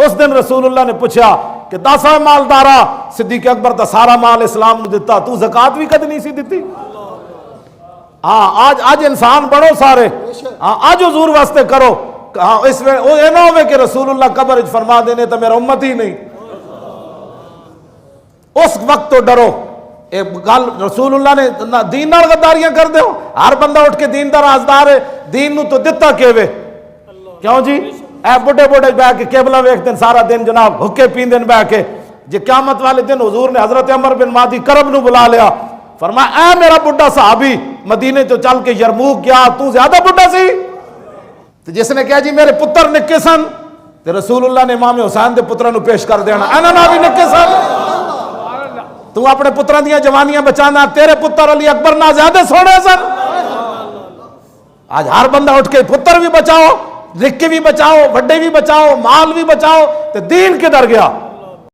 اس دن رسول اللہ نے پوچھا کہ 10 مالدارا صدیق اکبر دا سارا مال اسلام نے دیتا، تو زکات بھی کد نہیں سی دیتی؟ ہاں آج انسان بڑھو سارے، ہاں آج حضور واسطے کرو، ہاں اس میں وہ نہ ہوئے کہ رسول اللہ قبر اچ فرما دینے تو میرا امت ہی نہیں، اس وقت تو ڈرو۔ ایک گل رسول اللہ نے دین نال غداریاں کر دیو، ہر بندہ اٹھ کے دین دا رازدار ہے، دین نو تو دتا کیوے، کیوں جی اے بڑے بڑے بہ کے قبلہ ویکھ دین سارا دن جناب حکے پیندن بہ کے، جی قیامت والے دن حضور نے حضرت عمر بن مادی کرب نو بلا لیا، فرمایا اے میرا بڈھا صحابی مدینے تو چل کے یرموک گیا، تو زیادہ بڈھا سی؟ تو جس نے کہا جی میرے پتر نکے سن، تو رسول اللہ نے امام حسین دے پتروں نو پیش کر دینا، اینا نا بھی نکے سن، تو اپنے پتروں دیاں جوانیاں بچانا، تیرے پتر علی اکبر نہ زیادہ سونے سن۔ آج ہر بندہ اٹھ کے پتر بھی بچاؤ، نکے بھی بچاؤ، وڈے بھی بچاؤ، مال بھی بچاؤ، تو دین کدھر گیا؟